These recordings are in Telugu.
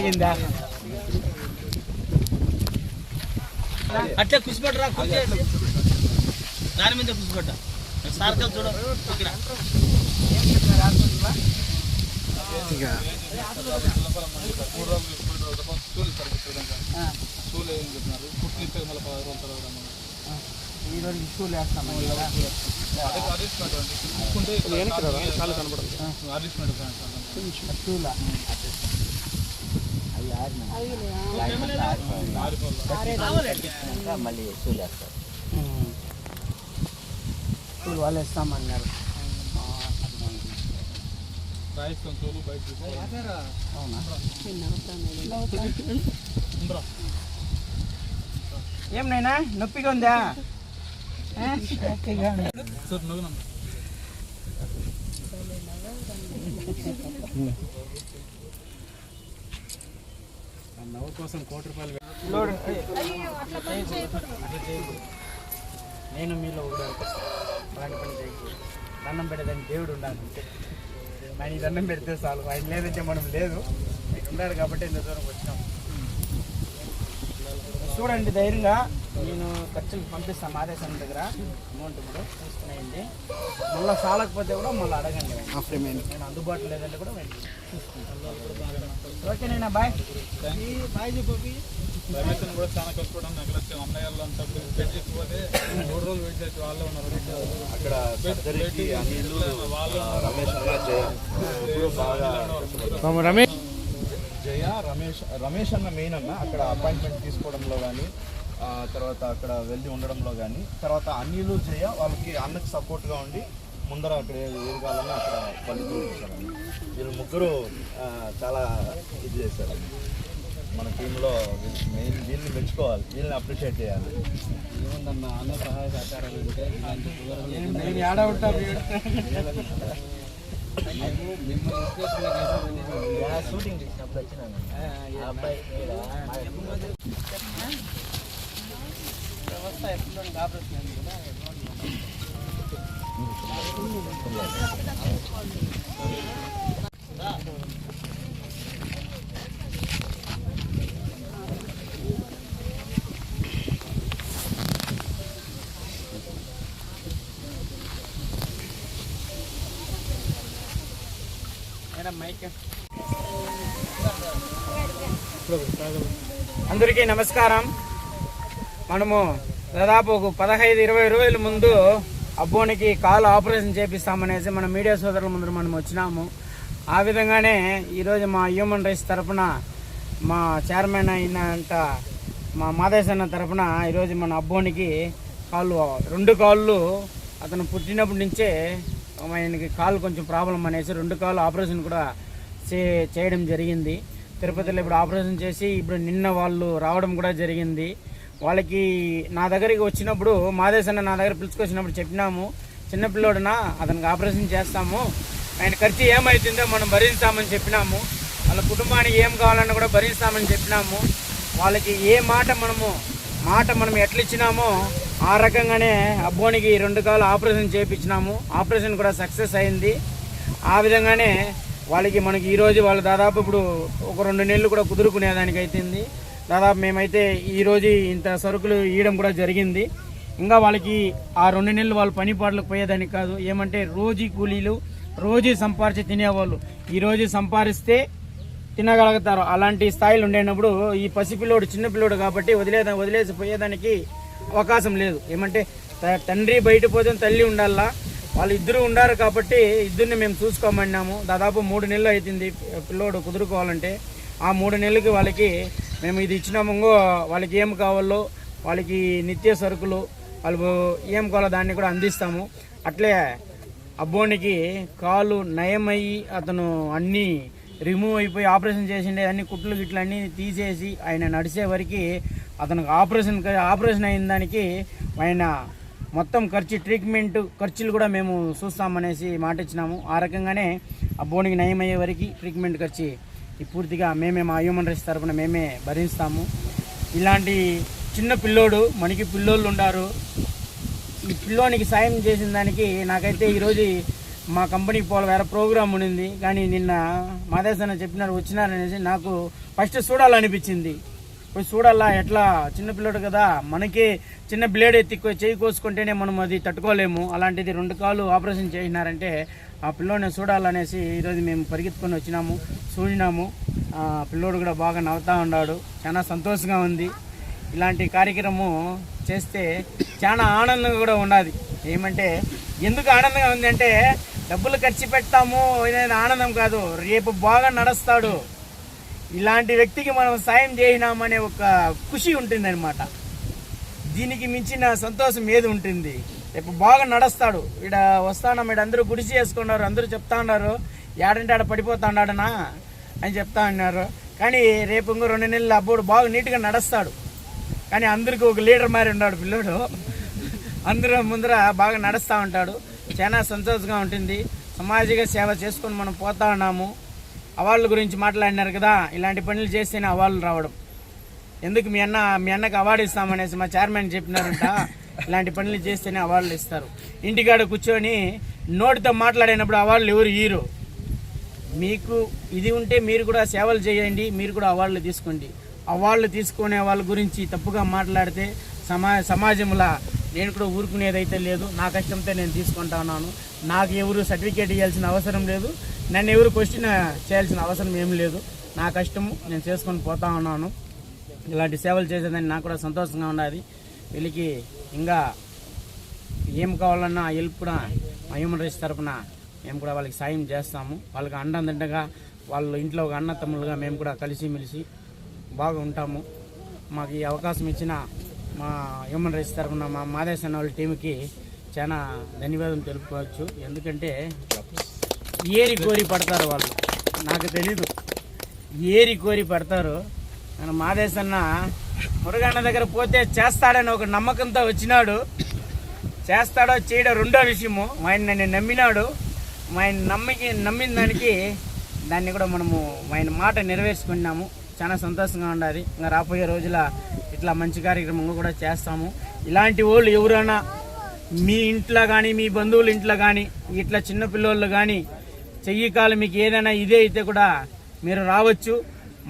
తగిలిందా అట్లే కుసిపెట్టరా దాని మీద కుసిపెట్ట సార్కల్ చూడ ఈరోజు స్కూల్ వేస్తాము మళ్ళీ స్కూల్ వేస్తారు స్కూల్ వాళ్ళు వేస్తామన్నారు. ఏం నైనా నొప్పిగా ఉందా? నవ్వు కోసం ₹1,00,00,000 నేను మీలో అలాంటి పని చేయకూడదు. దండం పెట్టేదాన్ని దేవుడు ఉండాలి అంతే. ఆయన ఈ దండం పెడితే చాలు. ఆయన లేదంటే మనం లేదు, ఆయన ఉన్నాడు కాబట్టి ఇంత దూరం వచ్చినాం. చూడండి ధైర్యంగా నేను ఖర్చులు పంపిస్తాను ఆదేశం దగ్గర అమౌంట్ ఇప్పుడు తీసుకునేయండి. మళ్ళీ చాలకపోతే కూడా మళ్ళీ అడగండి, నేను అందుబాటులో లేదంటే కూడా చూసుకుంటాను. ఓకేనైనా బాయ్ బాయ్ చెప్పి రమేషన్ కూడా చాలా కష్టపడడం అన్నయ్యలు అంతా పెట్టిపోతే 3 రోజులు వెయిట్ చేసి వాళ్ళే ఉన్నారు అక్కడ రమేష్ అన్న మెయిన్ అన్న అక్కడ అపాయింట్మెంట్ తీసుకోవడంలో కానీ తర్వాత అక్కడ వెళ్ళి ఉండడంలో కానీ తర్వాత అనిలు జయ వాళ్ళకి అన్నకి సపోర్ట్గా ఉండి ముందర అక్కడ ఏది కావాలన్నా అక్కడ పని చూపించారండి. వీళ్ళు ముగ్గురు చాలా ఇది చేశారండి. మన టీంలో మెయిన్ వీళ్ళని మెచ్చుకోవాలి, వీళ్ళని అప్రిషియేట్ చేయాలి. ఏముందన్న అన్న సహాయ సహకారాలు షూటింగ్ చేసినప్పుడు వచ్చినాను అబ్బాయి వ్యవస్థ ఎప్పుడు ఆపరేషన్ కదా. అందరికీ నమస్కారం. మనము దాదాపు ఒక 15-20 రోజుల ముందు అబ్బోనికి కాలు ఆపరేషన్ చేపిస్తామనేసి మన మీడియా సోదరుల ముందు మనం వచ్చినాము. ఆ విధంగానే ఈరోజు మా హ్యూమన్ రైట్స్ తరఫున మా చైర్మన్ అయినంత మా మాదేశన్న తరఫున ఈరోజు మన అబ్బోనికి కాళ్ళు 2 కాళ్ళు అతను పుట్టినప్పటి నుంచే ఆయనకి కాలు కొంచెం ప్రాబ్లం అనేసి 2 కాళ్ళు ఆపరేషన్ కూడా చేయడం జరిగింది. తిరుపతిలో ఇప్పుడు ఆపరేషన్ చేసి ఇప్పుడు నిన్న వాళ్ళు రావడం కూడా జరిగింది. వాళ్ళకి నా దగ్గరికి వచ్చినప్పుడు మాదేశన్న నా దగ్గర పిలుచుకొచ్చినప్పుడు చెప్పినాము, చిన్నపిల్లోడునా అతనికి ఆపరేషన్ చేస్తాము, ఆయన ఖర్చు ఏమవుతుందో మనం భరిస్తామని చెప్పినాము. వాళ్ళ కుటుంబానికి ఏం కావాలన్నా కూడా భరిస్తామని చెప్పినాము. వాళ్ళకి ఏ మాట మనం ఎట్లా ఇచ్చినామో ఆ రకంగానే అబ్బోనికి 2 కాళ్ళు ఆపరేషన్ చేయించినాము. ఆపరేషన్ కూడా సక్సెస్ అయింది. ఆ విధంగానే వాళ్ళకి మనకి ఈరోజు వాళ్ళు దాదాపు ఇప్పుడు ఒక 2 నెలలు కూడా కుదురుకునేదానికి అవుతుంది. దాదాపు మేమైతే ఈరోజు ఇంత సరుకులు ఇవ్వడం కూడా జరిగింది. ఇంకా వాళ్ళకి ఆ 2 నెలలు వాళ్ళు పని పాటలకు పోయేదానికి కాదు, ఏమంటే రోజు కూలీలు రోజు సంపాదించి తినేవాళ్ళు. ఈరోజు సంపాదిస్తే తినగలుగుతారు, అలాంటి స్థాయిలో ఉండేటప్పుడు ఈ పసిపిల్లోడు చిన్నపిల్లోడు కాబట్టి వదిలేసి పోయేదానికి అవకాశం లేదు. ఏమంటే తండ్రి బయట పోతే తల్లి ఉండాలా, వాళ్ళు ఇద్దరు ఉండారు కాబట్టి ఇద్దరిని మేము చూసుకోమన్నాము. దాదాపు 3 నెలలు అవుతుంది పిల్లోడు కుదురుకోవాలంటే. ఆ 3 నెలలకి వాళ్ళకి మేము ఇది ఇచ్చినాము. వాళ్ళకి ఏం కావాలో వాళ్ళకి నిత్య సరుకులు వాళ్ళు ఏం కావాలో దాన్ని కూడా అందిస్తాము. అట్లే అబ్బోనికి కాలు నయమయ్యి అతను అన్నీ రిమూవ్ అయిపోయి ఆపరేషన్ చేసిండే అన్ని కుట్లు గిట్లు అన్నీ తీసేసి ఆయన నడిచే వరకు అతనికి ఆపరేషన్ అయిన దానికి ఆయన మొత్తం ట్రీట్మెంట్ ఖర్చులు కూడా మేము చూస్తామనేసి మాట ఇచ్చినాము. ఆ రకంగానే అబ్బోనికి నయమయ్యే వరకు ట్రీట్మెంట్ ఖర్చు పూర్తిగా మేమే మా హ్యూమన్ రైట్స్ తరఫున మేమే భరిస్తాము. ఇలాంటి చిన్న పిల్లోడు మనకి పిల్లోళ్ళు ఉండారు. ఈ పిల్లోనికి సాయం చేసిన దానికి నాకైతే ఈరోజు మా కంపెనీకి పోవాలి, వేరే ప్రోగ్రామ్ ఉండింది. కానీ నిన్న మాదేశన్న చెప్పినారు వచ్చినారనేసి నాకు ఫస్ట్ చూడాలనిపించింది. పోయి చూడాలా, ఎట్లా చిన్నపిల్లడు కదా, మనకి చిన్న బ్లేడ్ ఎత్తి చేయి కోసుకుంటేనే మనం అది తట్టుకోలేము. అలాంటిది 2 కాళ్ళు ఆపరేషన్ చేసినారంటే ఆ పిల్లోడిని చూడాలనేసి ఈరోజు మేము పరిగెత్తుకొని వచ్చినాము, చూడినాము. పిల్లోడు కూడా బాగా నవ్వుతూ ఉన్నాడు, చాలా సంతోషంగా ఉంది. ఇలాంటి కార్యక్రమం చేస్తే చాలా ఆనందంగా కూడా ఉన్నది. ఏమంటే ఎందుకు ఆనందంగా ఉంది అంటే డబ్బులు ఖర్చు పెడతాము అనేది ఆనందం కాదు, రేపు బాగా నడుస్తాడు, ఇలాంటి వ్యక్తికి మనం సాయం చేసినామనే ఒక ఖుషి ఉంటుందన్నమాట. దీనికి మించిన సంతోషం ఏది ఉంటుంది? రేపు బాగా నడుస్తాడు. ఇక్కడ వస్తాను మీరు అందరూ గుడిసి చేసుకున్నారు, అందరూ చెప్తా ఉన్నారు ఏడంటే ఆడ పడిపోతా ఉన్నాడనా అని చెప్తా ఉన్నారు. కానీ రేపు ఇంకో 2 నెలలు అబ్బోడు బాగా నీట్గా నడుస్తాడు. కానీ అందరికీ ఒక లీడర్ మారి ఉన్నాడు పిల్లడు, అందరూ ముందర బాగా నడుస్తూ ఉంటాడు. చాలా సంతోషంగా ఉంటుంది. సమాజిక సేవ చేసుకొని మనం పోతా ఉన్నాము. అవార్డుల గురించి మాట్లాడినారు కదా, ఇలాంటి పనులు చేస్తేనే అవార్డులు రావడం. ఎందుకు మీ అన్నకి అవార్డు ఇస్తామనేసి మా చైర్మన్ చెప్పినారంట. ఇలాంటి పనులు చేస్తేనే అవార్డులు ఇస్తారు. ఇంటికాడ కూర్చొని నోటితో మాట్లాడినప్పుడు అవార్డులు ఎవరు ఇయ్యరు. మీకు ఇది ఉంటే మీరు కూడా సేవలు చేయండి, మీరు కూడా అవార్డులు తీసుకోండి. అవార్డులు తీసుకునే వాళ్ళ గురించి తప్పుగా మాట్లాడితే సమాజంలో నేను కూడా ఊరుకునేదైతే లేదు. నా కష్టంతో నేను తీసుకుంటా ఉన్నాను. నాకు ఎవరు సర్టిఫికేట్ ఇవ్వాల్సిన అవసరం లేదు, నన్ను ఎవరు క్వశ్చన్ చేయాల్సిన అవసరం ఏం లేదు. నా కష్టము నేను చేసుకొని పోతా ఉన్నాను. ఇలాంటి సేవలు చేసేదని నాకు కూడా సంతోషంగా ఉన్నది. వీళ్ళకి ఇంకా ఏం కావాలన్నా హెల్ప్ కూడా మా హ్యూమన్ రైట్స్ తరఫున మేము కూడా వాళ్ళకి సాయం చేస్తాము. వాళ్ళకి అండదండగా వాళ్ళ ఇంట్లో ఒక అన్న తమ్ముళ్ళుగా మేము కూడా కలిసిమెలిసి బాగా ఉంటాము. మాకు ఈ అవకాశం ఇచ్చిన మా హ్యూమన్ రైట్స్ తరఫున మా మాదేశన్న వాళ్ళ టీంకి చాలా ధన్యవాదం తెలుపుకోవచ్చు. ఎందుకంటే ఏరి కోరి పడతారు వాళ్ళు, నాకు తెలీదు, ఏరి కోరి పడతారు. మన మాదేశన్న మురుగన్న దగ్గర పోతే చేస్తాడని ఒక నమ్మకంతో వచ్చినాడు. చేస్తాడో చేయడో రెండో విషయము. ఆయన నన్ను నమ్మినాడు. ఆయన నమ్మిన దాన్ని కూడా మనము ఆయన మాట నెరవేర్చుకున్నాము. చాలా సంతోషంగా ఉండాలి. ఇంకా రాబోయే రోజుల ఇట్లా మంచి కార్యక్రమంగా కూడా చేస్తాము. ఇలాంటి వాళ్ళు ఎవరైనా మీ ఇంట్లో కానీ మీ బంధువుల ఇంట్లో కానీ ఇట్లా చిన్నపిల్లలు కానీ చెయ్యి కాలు మీకు ఏదైనా ఇదే అయితే కూడా మీరు రావచ్చు.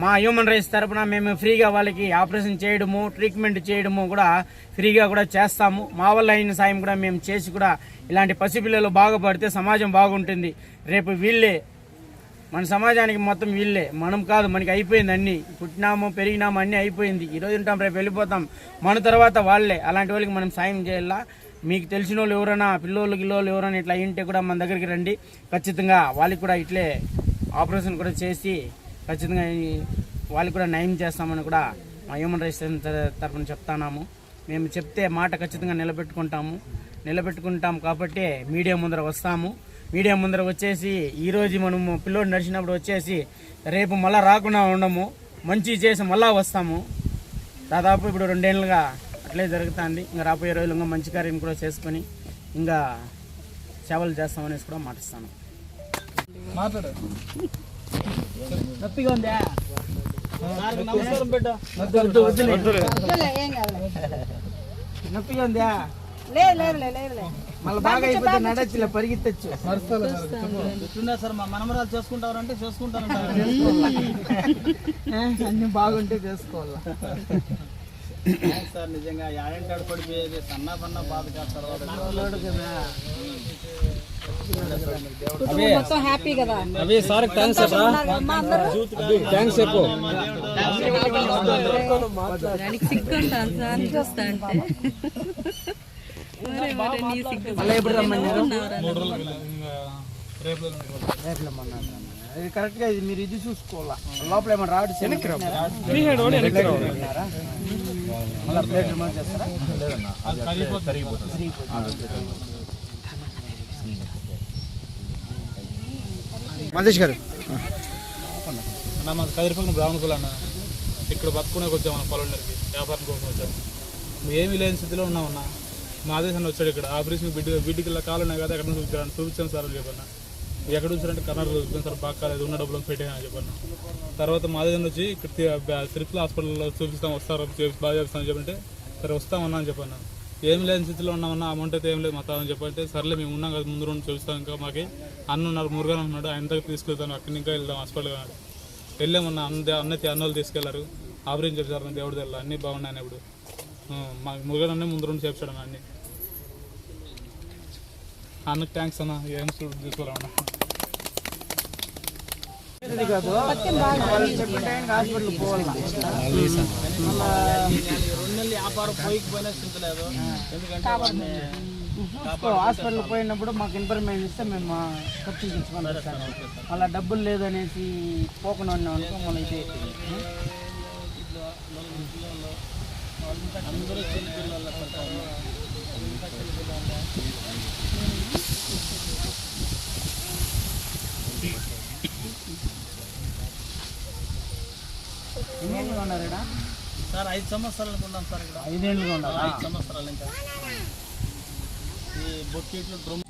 మా హ్యూమన్ రైట్స్ తరఫున మేము ఫ్రీగా వాళ్ళకి ఆపరేషన్ చేయడము, ట్రీట్మెంట్ చేయడము కూడా ఫ్రీగా కూడా చేస్తాము. మా వల్ల అయిన సాయం కూడా మేము చేసి కూడా ఇలాంటి పసిపిల్లలు బాగుపడితే సమాజం బాగుంటుంది. రేపు వీళ్ళే మన సమాజానికి మొత్తం వీళ్ళే, మనం కాదు. మనకి అయిపోయింది అన్నీ, పుట్టినాము పెరిగినాము అన్నీ అయిపోయింది. ఈరోజు ఉంటాం రేపు వెళ్ళిపోతాం, మన తర్వాత వాళ్ళే. అలాంటి వాళ్ళకి మనం సాయం చేయాలా. మీకు తెలిసిన వాళ్ళు ఎవరైనా పిల్లోళ్ళు ఎవరైనా ఇట్లా అయింటే కూడా మన దగ్గరికి రండి. ఖచ్చితంగా వాళ్ళకి కూడా ఇట్లే ఆపరేషన్ కూడా చేసి ఖచ్చితంగా వాళ్ళకి కూడా నయం చేస్తామని కూడా మా హ్యూమన్ రైట్స్ తరఫున చెప్తున్నాము. మేము చెప్తే మాట ఖచ్చితంగా నిలబెట్టుకుంటాం కాబట్టి మీడియా ముందర వస్తాము. మీడియా ముందర వచ్చేసి ఈరోజు మనము పిల్లోడు నడిచినప్పుడు వచ్చేసి రేపు మళ్ళీ రాకుండా ఉండము, మంచి చేసి మళ్ళా వస్తాము. దాదాపు ఇప్పుడు 2 ఏళ్ళుగా అట్లే జరుగుతుంది. ఇంకా రాబోయే రోజులు ఇంకా మంచి కార్యం కూడా చేసుకొని ఇంకా సేవలు చేస్తామనేసి కూడా మాటిస్తాను. నొప్పిగా ఉందా? నమస్కారం పెట్ట. నొప్పిగా ఉందా? మళ్ళీ బాగా అయిపోతే నడచ్చులే, పరిగెత్తచ్చు. సార్ మా మనమరాలు చేసుకుంటారంటే చేసుకుంటారంట. అన్ని బాగుంటే చేసుకోవాలా సార్. నిజంగా యాడంటాడు పడిపోయేది సన్న పన్న బాధ కాదు సార్. మొత్తం హ్యాపీ కదా. అవి సార్ థ్యాంక్స్ చెప్పు. సిగ్గుంటాను సార్ చూస్తా అంటే. మళ్ళీ ఎప్పుడు రమ్మన్నారు? కరెక్ట్ గా మీరు ఇది చూసుకోవాలా. లోపల ఏమన్నా రాడు మల్లేష్ గారు అన్న, మాకు కదిరిపక్కన బ్రాహ్మణ కులం అన్న. ఇక్కడ బతుకునే వచ్చాం అన్న, పొలందరికి వ్యాపారం కోసం వచ్చాము. ఏమీ లేని స్థితిలో ఉన్నామన్నా. మా ఆదేశాన్ని వచ్చాడు ఇక్కడ ఆపరేషన్ బిడ్డకి కాలు ఉన్నాయి కదా, ఎక్కడ చూపించాను సార్ చెప్పన్న. ఎక్కడ చూసారంటే కర్ణాటక చూపించాను సార్, బాగా కాలేదు, ఉన్న డబ్బులు పెట్టాను చెప్పన్న. తర్వాత మా ఆదేశం వచ్చి ఇక్కడ తిరుపతి హాస్పిటల్లో చూపిస్తాం, వస్తారు బాగా చేస్తామని చెప్పంటే సరే వస్తామన్నా అని చెప్పన్న. ఏం లేని స్థితిలో ఉన్నామన్నా, అమౌంట్ అయితే ఏం లేదు మా తాతని చెప్పంటే, సర్లే మేము ఉన్నాం కదా ముందు రెండు చూస్తాం, ఇంకా మాకు అన్న ఉన్నారు, మురుగన్ ఉన్నాడు, ఆయన దగ్గర తీసుకెళ్తాను, అక్కడి ఇంకా వెళ్దాం హాస్పిటల్ అన్నాడు. వెళ్ళామన్నా, అన్నోళ్ళు తీసుకెళ్లారు, ఆపరేషన్ చేశారు, దేవుడి దగ్గర అన్నీ బాగున్నాయి. ఇప్పుడు మాకు మురుగన్ అన్నీ ముందు రెండు చేపించాడు అన్న. అన్నీ అన్నకు థ్యాంక్స్ అన్న, ఏం తీసుకోవాలన్నా. ఇది కాదు వాళ్ళు చెప్పిన టైంకి హాస్పిటల్ పోవాలి. 2 నెలలు వ్యాపారం పోయిన స్థితి లేదు. ఎందుకంటే హాస్పిటల్ పోయినప్పుడు మాకు ఇన్ఫర్మేషన్ ఇస్తే మేము ఖర్చు తెచ్చుకుంటాం సార్. మళ్ళీ డబ్బులు లేదనేసి పోకుండా ఉన్నాం అనుకో మళ్ళీ ఇది అందరూ చిన్న పిల్లలు పడతారు. ఎన్నేళ్ళుగా ఉన్నారు ఇక్కడ? సార్ 5 సంవత్సరాలు అనుకుంటాం సార్. ఇక్కడ 5 ఏళ్ళుగా ఉన్నారు. 5 సంవత్సరాలు. ఇంకా ఈ బొక్కెట్లు డ్రమ్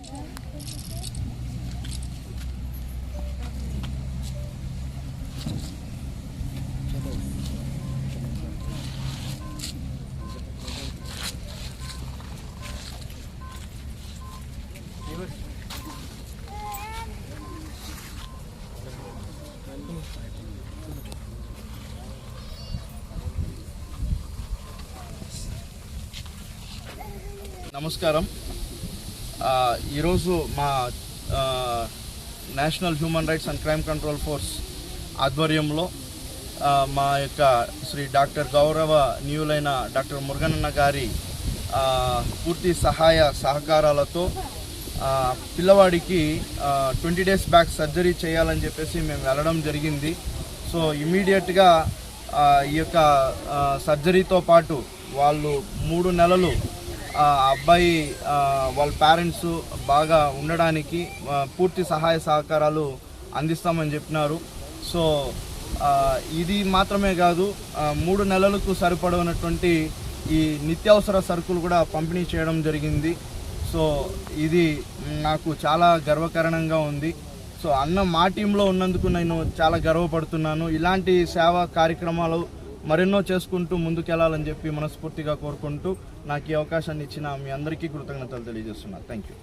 నమస్కారం. ఈరోజు మా national human rights and crime control force ఆధ్వర్యంలో మా యొక్క శ్రీ డాక్టర్ గౌరవనీయులైన డాక్టర్ మురుగనన్న గారి పూర్తి సహాయ సహకారాలతో పిల్లవాడికి 20 days బ్యాక్ సర్జరీ చేయాలని చెప్పేసి మేము వెళ్ళడం జరిగింది. సో ఇమీడియట్గా ఈ యొక్క సర్జరీతో పాటు వాళ్ళు 3 నెలలు అబ్బాయి వాళ్ళ పేరెంట్స్ బాగా ఉండడానికి పూర్తి సహాయ సహకారాలు అందిస్తామని చెప్పినారు. సో ఇది మాత్రమే కాదు, 3 నెలలకు సరిపడనటువంటి ఈ నిత్యావసర సరుకులు కూడా పంపిణీ చేయడం జరిగింది. సో ఇది నాకు చాలా గర్వకారణంగా ఉంది. సో అన్న మా టీంలో ఉన్నందుకు నేను చాలా గర్వపడుతున్నాను. ఇలాంటి సేవా కార్యక్రమాలు మరెన్నో చేసుకుంటూ ముందుకెళ్లాలని చెప్పి మనస్ఫూర్తిగా కోరుకుంటూ నాకు ఈ అవకాశాన్ని ఇచ్చిన మీ అందరికీ కృతజ్ఞతలు తెలియజేస్తున్నాను. Thank you.